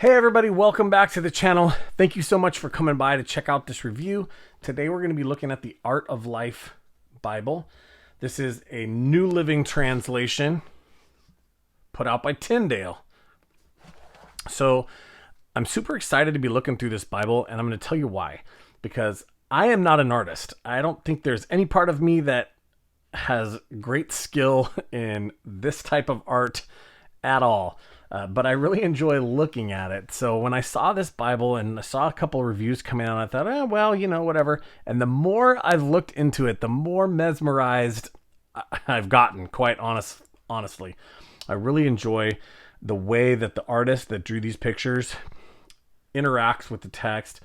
Hey everybody, welcome back to the channel. Thank you so much for coming by to check out this review. Today we're going to be looking at the Art of Life Bible. This is a New Living Translation put out by Tyndale. So I'm super excited to be looking through this Bible, and I'm going to tell you why. Because I am not an artist. I don't think there's any part of me that has great skill in this type of art at all. But I really enjoy looking at it. So when I saw this Bible and I saw a couple of reviews coming out, I thought, well, whatever. And the more I've looked into it, the more mesmerized I've gotten, quite honestly. I really enjoy the way that the artist that drew these pictures interacts with the text.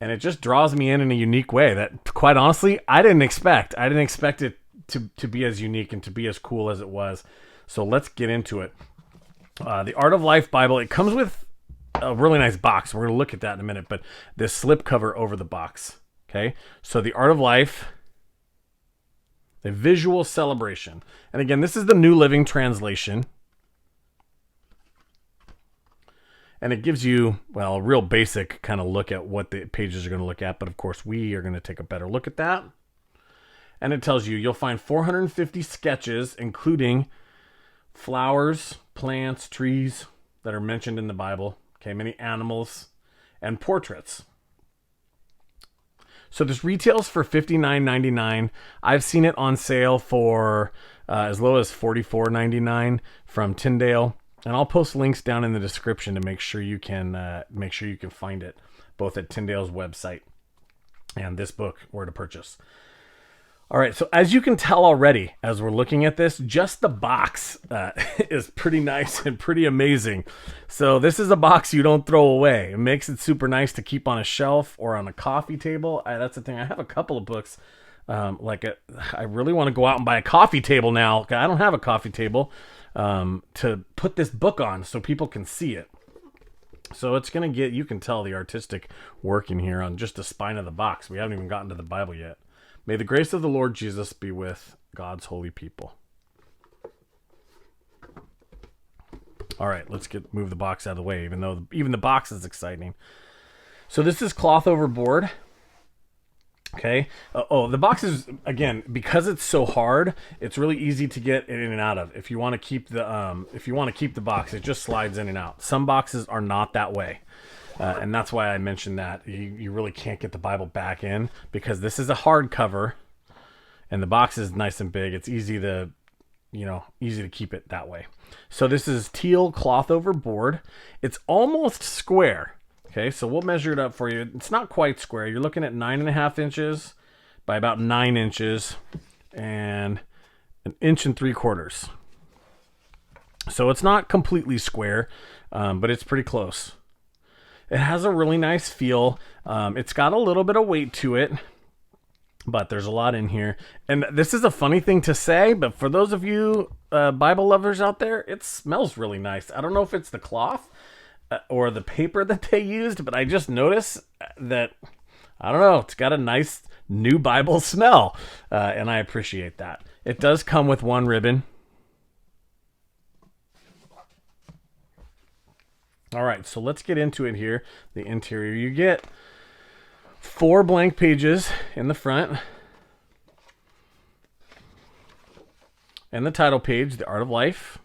And it just draws me in a unique way that, quite honestly, I didn't expect. I didn't expect it to be as unique and to be as cool as it was. So let's get into it. The Art of Life Bible, it comes with a really nice box. We're going to look at that in a minute, but this slip cover over the box. Okay, so the Art of Life, a visual celebration. And again, this is the New Living Translation. And it gives you, well, a real basic kind of look at what the pages are going to look at. But of course, we are going to take a better look at that. And it tells you you'll find 450 sketches, including flowers, plants, trees that are mentioned in the Bible, okay, many animals, and portraits. So this retails for $59.99. I've seen it on sale for as low as $44.99 from Tyndale, and I'll post links down in the description to make sure you can find it both at Tyndale's website and this book where to purchase. All right, so as you can tell already, as we're looking at this, just the box is pretty nice and pretty amazing. So this is a box you don't throw away. It makes it super nice to keep on a shelf or on a coffee table. That's the thing. I have a couple of books. I really want to go out and buy a coffee table now. I don't have a coffee table to put this book on so people can see it. So it's going to get, you can tell the artistic work in here on just the spine of the box. We haven't even gotten to the Bible yet. May the grace of the Lord Jesus be with God's holy people. All right, let's move the box out of the way, even though even the box is exciting. So this is cloth over board. Okay. The box is, again, because it's so hard, it's really easy to get in and out of. If you want to keep the box, it just slides in and out. Some boxes are not that way. And that's why I mentioned that you really can't get the Bible back in, because this is a hardcover and the box is nice and big. It's easy to keep it that way. So this is teal cloth over board. It's almost square. Okay, so we'll measure it up for you. It's not quite square. You're looking at 9.5 inches by about 9 inches and 1 3/4 inches. So it's not completely square, but it's pretty close. It has a really nice feel. It's got a little bit of weight to it, but there's a lot in here. And this is a funny thing to say, but for those of you Bible lovers out there, it smells really nice. I don't know if it's the cloth or the paper that they used, but I just noticed that, I don't know, it's got a nice new Bible smell, and I appreciate that. It does come with one ribbon. All right, so let's get into it here. The interior, you get 4 blank pages in the front. And the title page, The Art of Life.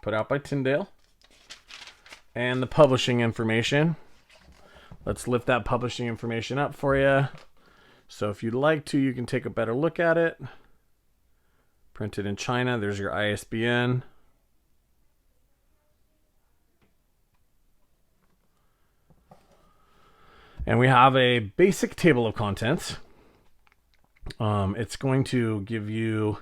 Put out by Tyndale. And the publishing information. Let's lift that publishing information up for you. So if you'd like to, you can take a better look at it. Printed in China. There's your ISBN. And we have a basic table of contents. It's going to give you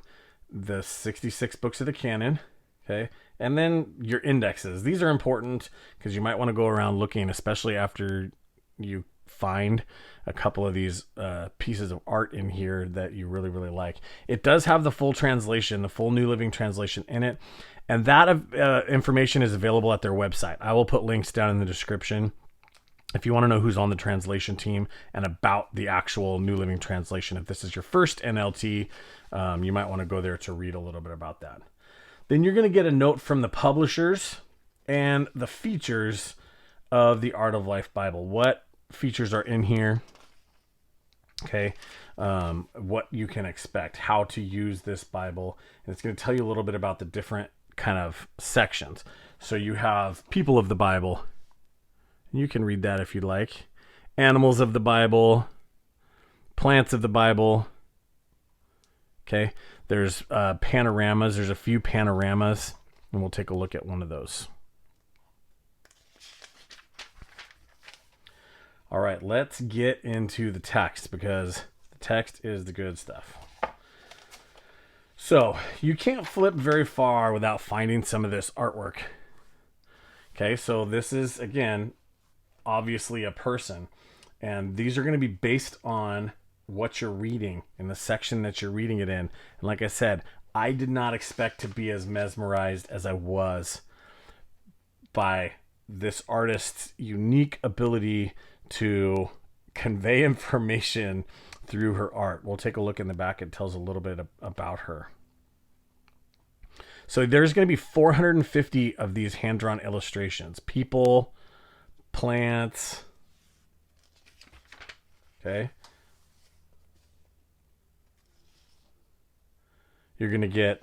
the 66 books of the canon. Okay. And then your indexes. These are important because you might want to go around looking, especially after you find a couple of these pieces of art in here that you really, really like. It does have the full translation, the full New Living Translation in it. And that information is available at their website. I will put links down in the description if you want to know who's on the translation team and about the actual New Living Translation. If this is your first NLT, you might want to go there to read a little bit about that. Then you're going to get a note from the publishers and the features of the Art of Life Bible. What features are in here? Okay. What you can expect, how to use this Bible. And it's going to tell you a little bit about the different kind of sections. So you have people of the Bible. You can read that if you'd like. Animals of the Bible. Plants of the Bible. Okay. There's panoramas. There's a few panoramas, and we'll take a look at one of those. All right, let's get into the text, because the text is the good stuff. So you can't flip very far without finding some of this artwork. Okay, so this is, again, obviously a person, and these are going to be based on what you're reading in the section that you're reading it in. And like I said, I did not expect to be as mesmerized as I was by this artist's unique ability to convey information through her art. We'll take a look in the back. It tells a little bit about her. So there's going to be 450 of these hand-drawn illustrations. People, plants. Okay. You're going to get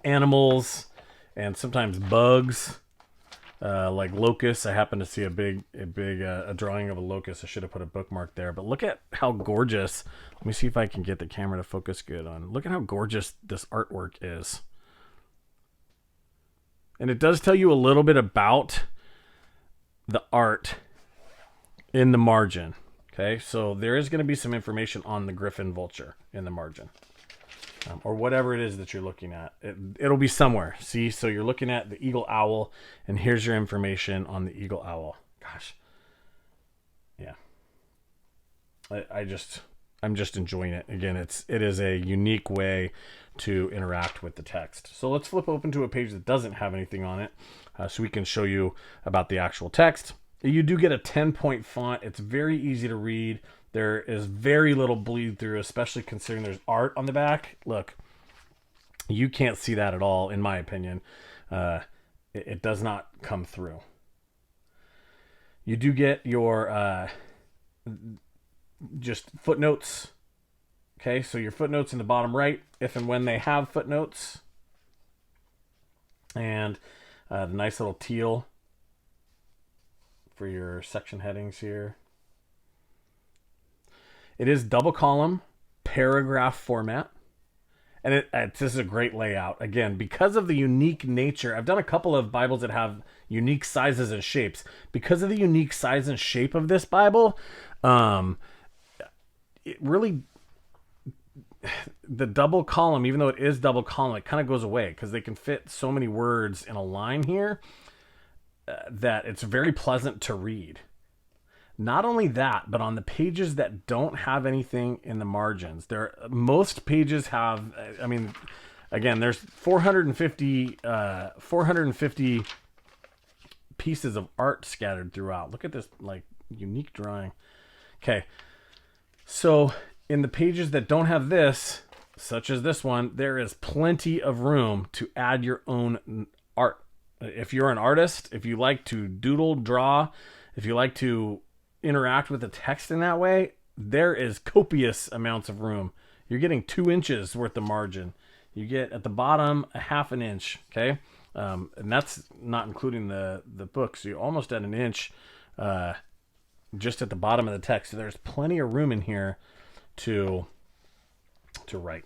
animals and sometimes bugs, like locusts. I happen to see a big drawing of a locust. I should have put a bookmark there. But look at how gorgeous. Let me see if I can get the camera to focus good on. Look at how gorgeous this artwork is. And it does tell you a little bit about the art in the margin. Okay, so there is going to be some information on the griffin vulture in the margin. Or whatever it is that you're looking at. It'll be somewhere. See, so you're looking at the eagle owl, and here's your information on the eagle owl. Gosh. Yeah. I'm just enjoying it. Again, it is a unique way to interact with the text. So let's flip open to a page that doesn't have anything on it, so we can show you about the actual text. You do get a 10-point font. It's very easy to read. There is very little bleed through, especially considering there's art on the back. Look, you can't see that at all, in my opinion. It does not come through. You do get your just footnotes. Okay, so your footnotes in the bottom right, if and when they have footnotes. And the nice little teal for your section headings here. It is double column, paragraph format. And this is a great layout. Again, because of the unique nature, I've done a couple of Bibles that have unique sizes and shapes. Because of the unique size and shape of this Bible, it really, the double column, even though it is double column, it kind of goes away because they can fit so many words in a line here that it's very pleasant to read. Not only that, but on the pages that don't have anything in the margins, most pages have, I mean, again, there's 450 pieces of art scattered throughout. Look at this, like, unique drawing. Okay. So in the pages that don't have this, such as this one, there is plenty of room to add your own art. If you're an artist, if you like to doodle, draw, if you like to interact with the text in that way, there is copious amounts of room. You're getting 2 inches worth of margin. You get at the bottom a half an inch. Okay. And that's not including the book. So you're almost at an inch, just at the bottom of the text. So there's plenty of room in here to write.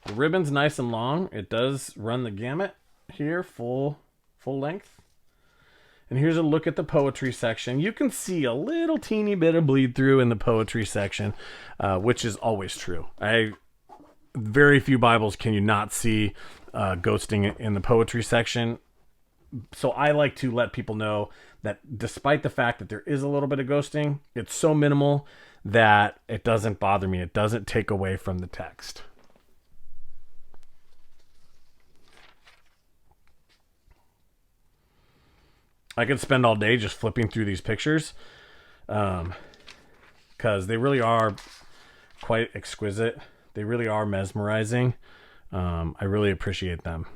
The ribbon's nice and long. It does run the gamut here, full length. And here's a look at the poetry section. You can see a little teeny bit of bleed through in the poetry section, which is always true. Very few Bibles can you not see ghosting in the poetry section. So I like to let people know that despite the fact that there is a little bit of ghosting, it's so minimal that it doesn't bother me. It doesn't take away from the text. I could spend all day just flipping through these pictures, because they really are quite exquisite. They really are mesmerizing. I really appreciate them.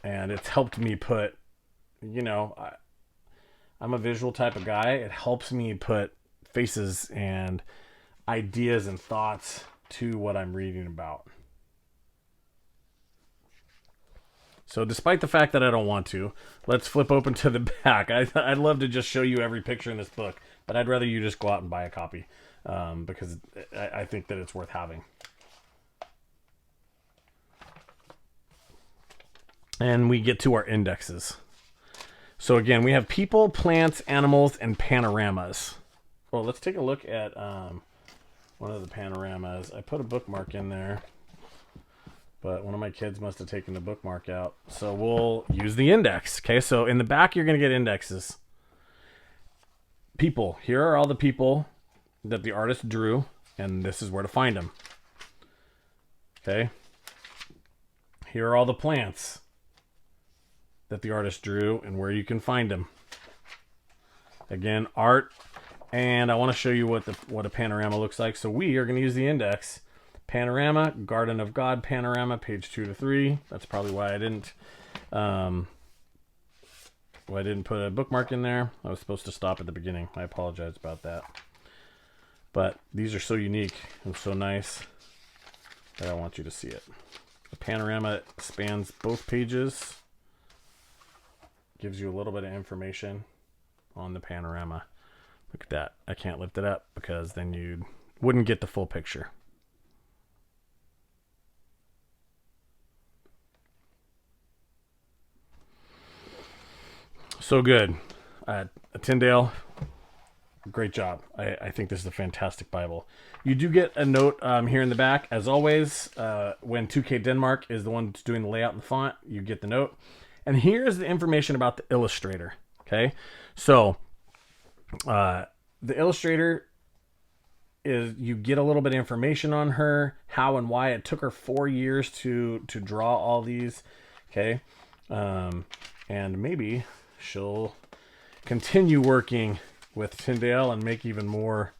And it's helped me put, I'm a visual type of guy. It helps me put faces and ideas and thoughts to what I'm reading about. So despite the fact that I don't want to, let's flip open to the back. I'd love to just show you every picture in this book, but I'd rather you just go out and buy a copy because I think that it's worth having. And we get to our indexes. So again, we have people, plants, animals, and panoramas. Well, let's take a look at one of the panoramas. I put a bookmark in there, but one of my kids must have taken the bookmark out. So we'll use the index. Okay, so in the back, you're going to get indexes. People. Here are all the people that the artist drew, and this is where to find them. Okay. Here are all the plants that the artist drew and where you can find them. Again, art, and I want to show you what a panorama looks like. So we are going to use the index. Panorama, Garden of God panorama, page 2 to 3. That's probably why I didn't put a bookmark in there. I was supposed to stop at the beginning. I apologize about that. But these are so unique and so nice that I want you to see it. The panorama spans both pages. Gives you a little bit of information on the panorama. Look at that. I can't lift it up because then you wouldn't get the full picture. So good. Tyndale, great job. I think this is a fantastic Bible. You do get a note here in the back. As always, when 2K Denmark is the one that's doing the layout and the font, you get the note. And here's the information about the illustrator. Okay, so the illustrator is, you get a little bit of information on her, how and why it took her 4 years to draw all these. Okay, and maybe she'll continue working with Tyndale and make even more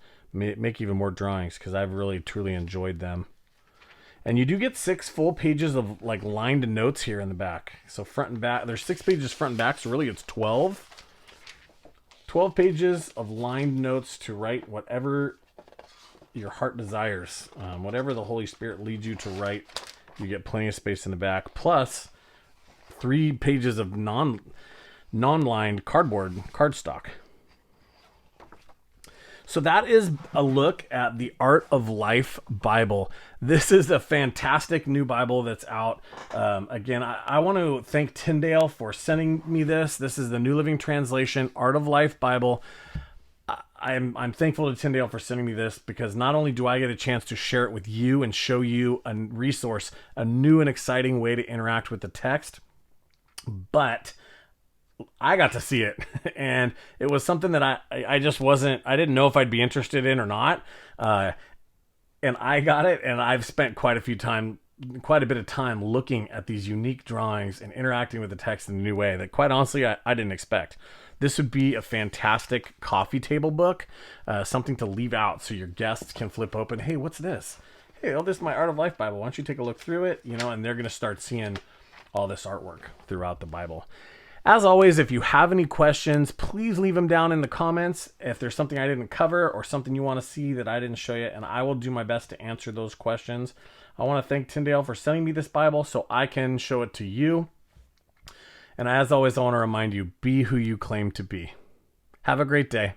drawings, because I've really truly enjoyed them. And you do get 6 full pages of like lined notes here in the back. So front and back, there's 6 pages front and back, so really it's 12 pages of lined notes to write whatever your heart desires. Whatever the Holy Spirit leads you to write, you get plenty of space in the back, plus 3 pages of non-lined cardstock. So that is a look at the Art of Life Bible. This is a fantastic new Bible that's out. Again, I want to thank Tyndale for sending me this. This is the New Living Translation, Art of Life Bible. I'm thankful to Tyndale for sending me this, because not only do I get a chance to share it with you and show you a resource, a new and exciting way to interact with the text, but I got to see it, and it was something that I didn't know if I'd be interested in or not. And I got it, and I've spent quite a bit of time looking at these unique drawings and interacting with the text in a new way that, quite honestly, I didn't expect. This would be a fantastic coffee table book, something to leave out so your guests can flip open. Hey, what's this? Hey, this is my Art of Life Bible. Why don't you take a look through it? And they're going to start seeing all this artwork throughout the Bible. As always, if you have any questions, please leave them down in the comments. If there's something I didn't cover or something you want to see that I didn't show you, and I will do my best to answer those questions. I want to thank Tyndale for sending me this Bible so I can show it to you. And as always, I want to remind you, be who you claim to be. Have a great day.